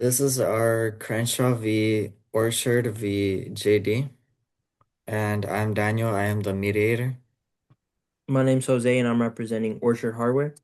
This is our Crenshaw v. Orchard v. JD, and I'm Daniel. I am the mediator. My name's Jose and I'm representing Orchard Hardware.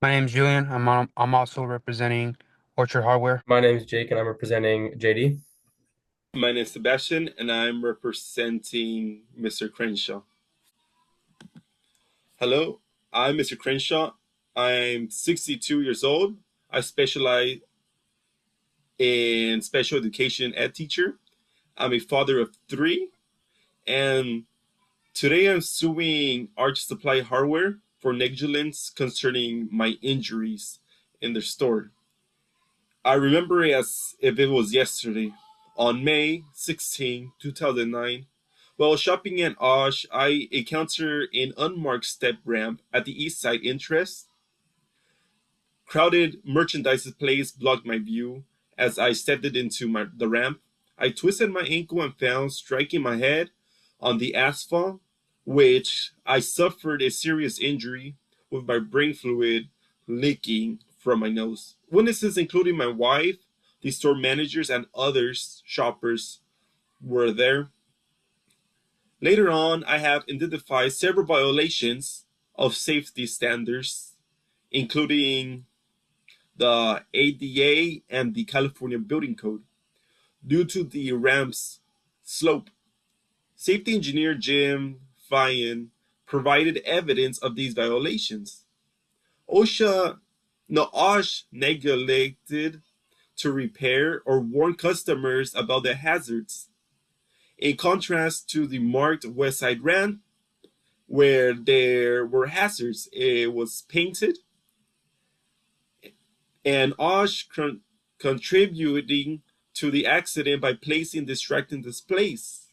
My name's Julian. I'm also representing Orchard Hardware. My name is Jake, and I'm representing JD. My name is Sebastian, and I'm representing Mr. Crenshaw. Hello, I'm Mr. Crenshaw. I'm 62 years old. I specialize in special education ed teacher. I'm a father of three, and today I'm suing Arch Supply Hardware for negligence concerning my injuries in their store. I remember it as if it was yesterday. On May 16, 2009, while shopping at Osh, I encountered an unmarked step ramp at the east side entrance. Crowded merchandise place blocked my view as I stepped into the ramp. I twisted my ankle and fell, striking my head on the asphalt, which I suffered a serious injury with my brain fluid leaking from my nose. Witnesses, including my wife, the store managers, and others shoppers, were there. Later on, I have identified several violations of safety standards, including the ADA and the California Building Code, due to the ramp's slope. Safety engineer Jim Fyan provided evidence of these violations. OSH neglected to repair or warn customers about the hazards. In contrast to the marked West Side ramp, where there were hazards, it was painted, and OSH contributing to the accident by placing distracting displays,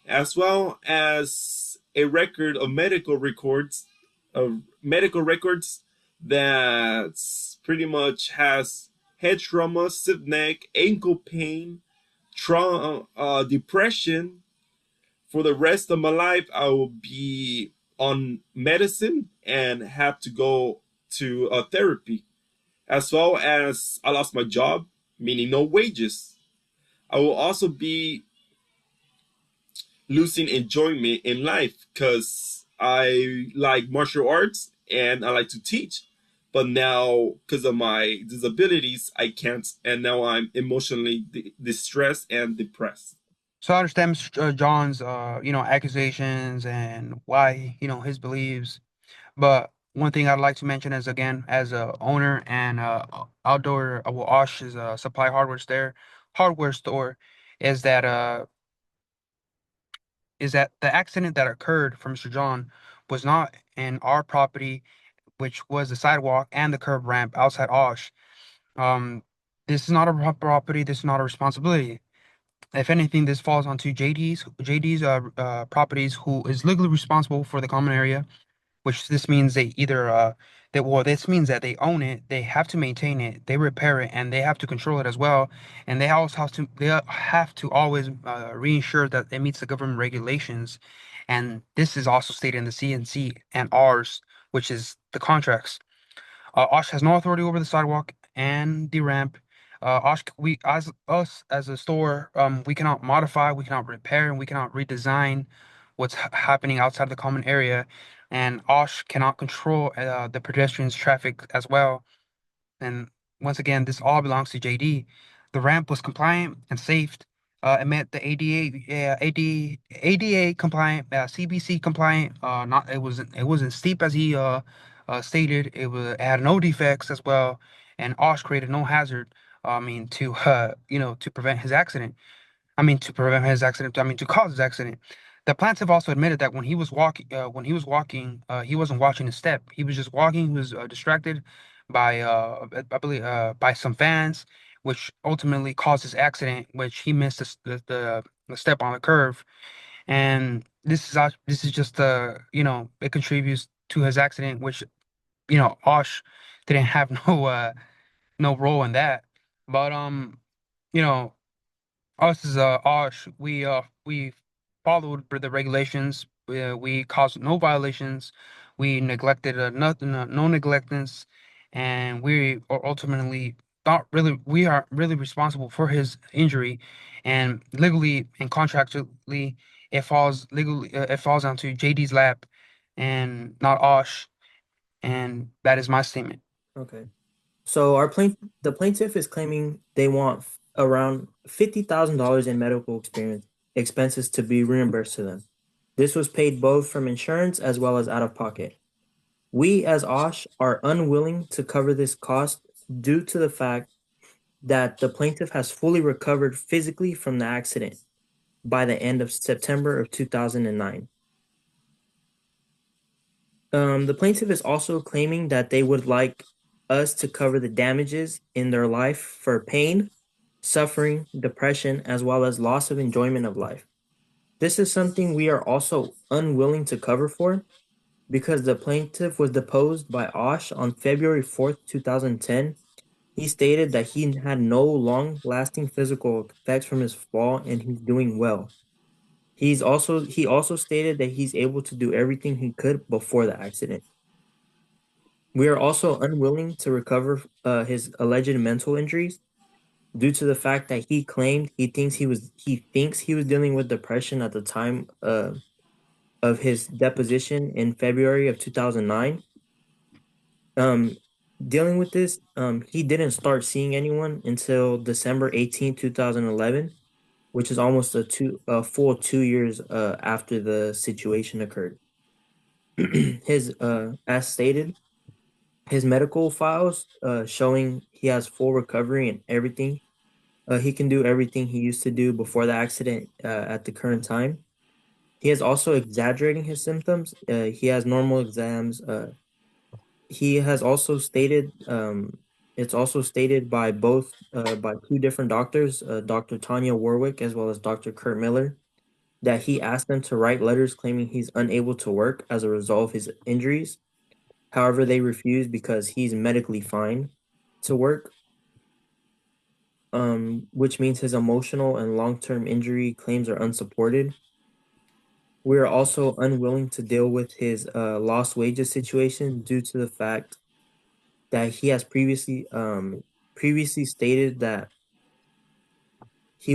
as well as a record of medical records that pretty much has head trauma, stiff neck, ankle pain, depression. For the rest of my life, I will be on medicine and have to go to therapy, as well as I lost my job, meaning no wages. I will also be losing enjoyment in life because I like martial arts and I like to teach. But now, because of my disabilities, I can't, and now I'm emotionally distressed and depressed. So I understand Mr. John's accusations and why his beliefs. But one thing I'd like to mention is, again, as a owner and outdoor Osh is a supply hardware store, is that uh is that the accident that occurred for Mr. John was not in our property, which was the sidewalk and the curb ramp outside Osh. Um, this is not a property. This is not a responsibility. If anything, this falls onto JD's properties, who is legally responsible for the common area, which this means they either this means that they own it, they have to maintain it, they repair it, and they have to control it as well. And they have to always reinsure that it meets the government regulations. And this is also stated in the CNC and ours, which is the contracts. Osh has no authority over the sidewalk and the ramp. We as us as a store, we cannot modify, we cannot repair, and we cannot redesign what's happening outside the common area. And Osh cannot control the pedestrians' traffic as well. And once again, this all belongs to JD. The ramp was compliant and safe. It met the ADA compliant, CBC compliant. Not it wasn't steep as he stated. It had no defects as well, and Osh created no hazard. I mean, to prevent his accident. I mean, to cause his accident. The plaintiff also admitted that when he was walking, he wasn't watching his step. He was just walking. He was distracted by, I believe, by some fans, which ultimately caused his accident, which he missed the step on the curve. And this is just it contributes to his accident, which Osh didn't have no role in that. But you know. Us as Osh, we followed the regulations. We caused no violations. We neglected nothing, no neglectance, and we ultimately not really, we are really responsible for his injury, and legally and contractually, it falls onto JD's lap, and not Osh, and that is my statement. Okay. So the plaintiff is claiming they want around $50,000 in medical experience expenses to be reimbursed to them. This was paid both from insurance as well as out of pocket. We as Osh are unwilling to cover this cost due to the fact that the plaintiff has fully recovered physically from the accident by the end of September of 2009. The plaintiff is also claiming that they would like us to cover the damages in their life for pain, suffering, depression, as well as loss of enjoyment of life. This is something we are also unwilling to cover for because the plaintiff was deposed by Osh on February 4th, 2010. He stated that he had no long-lasting physical effects from his fall and he's doing well. He also stated that he's able to do everything he could before the accident. We are also unwilling to recover his alleged mental injuries due to the fact that he claimed he thinks he was dealing with depression at the time of his deposition in February of 2009. Dealing with this, he didn't start seeing anyone until December 18th, 2011, which is almost a full 2 years after the situation occurred. His as stated, his medical files showing he has full recovery and everything. He can do everything he used to do before the accident at the current time. He is also exaggerating his symptoms. He has normal exams. He has also stated, it's also stated by by two different doctors, Dr. Tanya Warwick as well as Dr. Kurt Miller, that he asked them to write letters claiming he's unable to work as a result of his injuries. However, they refused because he's medically fine to work, which means his emotional and long-term injury claims are unsupported. We are also unwilling to deal with his lost wages situation due to the fact that he has previously stated that he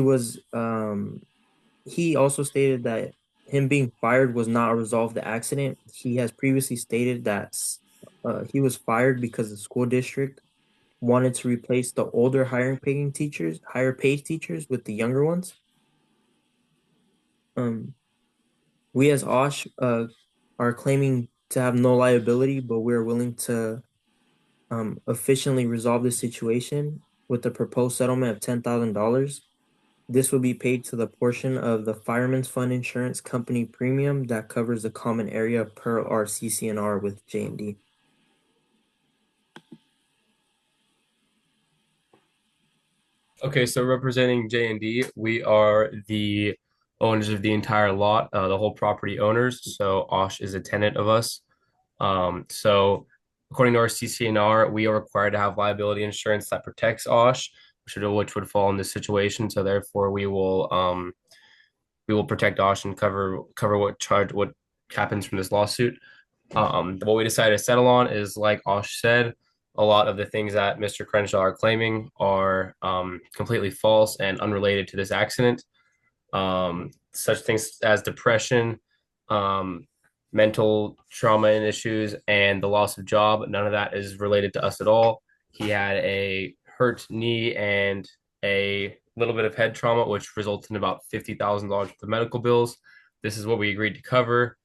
also stated that him being fired was not a result of the accident. He has previously stated that he was fired because the school district wanted to replace the older higher paid teachers with the younger ones. We as Osh are claiming to have no liability, but we're willing to efficiently resolve this situation with the proposed settlement of $10,000. This will be paid to the portion of the Fireman's Fund Insurance Company premium that covers the common area per our CCNR with J&D. Okay, so representing J&D, we are the owners of the entire lot, the whole property owners. So Osh is a tenant of us. So according to our CCNR, we are required to have liability insurance that protects Osh, which would fall in this situation. So therefore, we will protect Osh and cover what happens from this lawsuit. What we decided to settle on is, like Osh said, a lot of the things that Mr. Crenshaw are claiming are completely false and unrelated to this accident. Such things as depression, mental trauma and issues, and the loss of job. None of that is related to us at all. He had a hurt knee and a little bit of head trauma, which resulted in about $50,000 worth of medical bills. This is what we agreed to cover.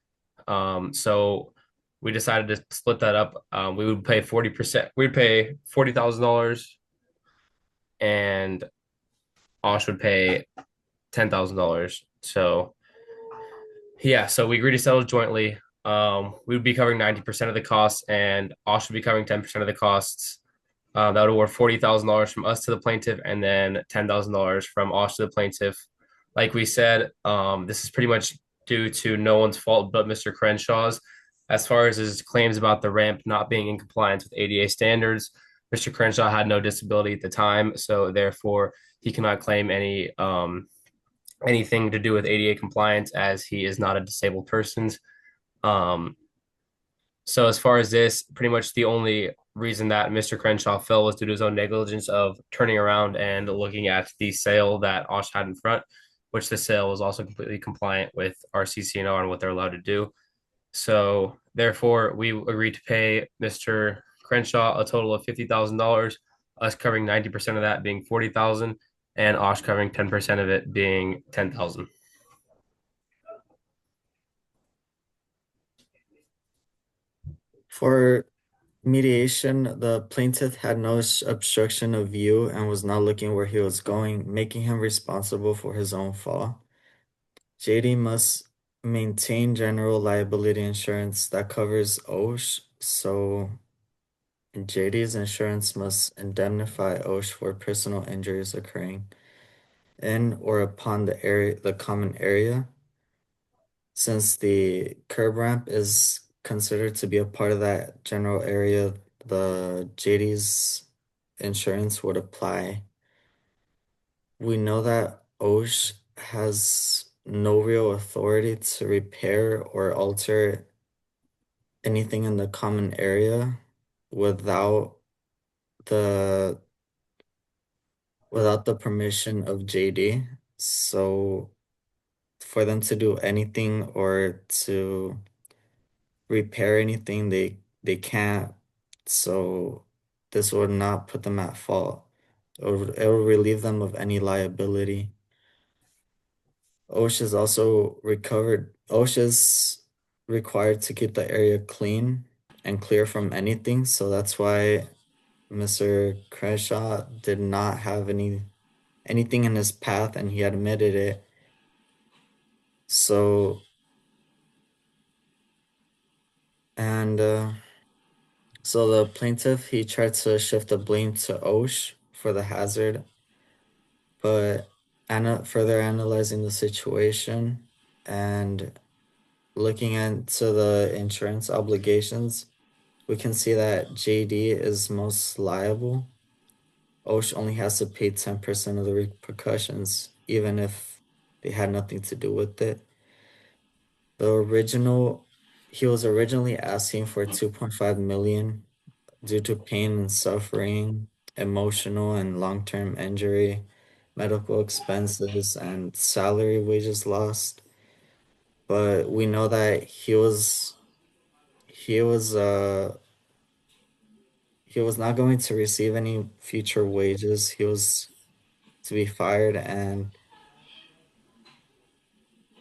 So we decided to split that up. We would pay 40%. We'd pay $40,000, and Osh would pay $10,000. So yeah, so we agreed to settle jointly. We would be covering 90% of the costs, and Osh would be covering 10% of the costs. That would award $40,000 from us to the plaintiff, and then $10,000 from Osh to the plaintiff. Like we said, this is pretty much due to no one's fault but Mr. Crenshaw's. As far as his claims about the ramp not being in compliance with ADA standards, Mr. Crenshaw had no disability at the time, so therefore he cannot claim anything to do with ADA compliance as he is not a disabled person. So as far as this, pretty much the only reason that Mr. Crenshaw fell was due to his own negligence of turning around and looking at the sale that Osh had in front, which the sale was also completely compliant with our CCNR and what they're allowed to do. So therefore, we agreed to pay Mr. Crenshaw a total of $50,000, us covering 90% of that being 40,000, and Osh covering 10% of it being 10,000. For mediation, the plaintiff had no obstruction of view and was not looking where he was going, making him responsible for his own fall. JD must maintain general liability insurance that covers OSH, so JD's insurance must indemnify OSH for personal injuries occurring in or upon the common area. Since the curb ramp is considered to be a part of that general area, the JD's insurance would apply. We know that OSH has no real authority to repair or alter anything in the common area without the permission of JD. So for them to do anything or to repair anything, they can't. So this would not put them at fault. It will relieve them of any liability. OSHA is also recovered. OSHA is required to keep the area clean and clear from anything. So that's why Mr. Crenshaw did not have anything in his path, and he admitted it. So and so the plaintiff, he tried to shift the blame to OSH for the hazard, but further analyzing the situation and looking into the insurance obligations, we can see that JD is most liable. OSH only has to pay 10% of the repercussions, even if they had nothing to do with it. He was originally asking for 2.5 million due to pain and suffering, emotional and long-term injury, medical expenses, and salary wages lost. But we know that he was not going to receive any future wages. He was to be fired, and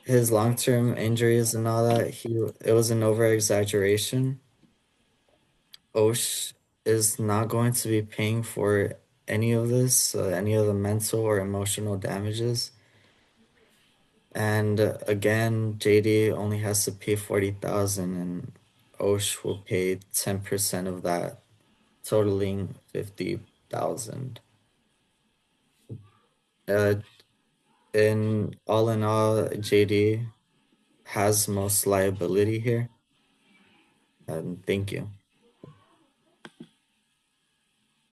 his long-term injuries and all that, it was an over-exaggeration. OSH is not going to be paying for any of this, any of the mental or emotional damages. And again, JD only has to pay 40,000 and OSH will pay 10% of that, totaling 50,000. In all, JD has most liability here. And thank you.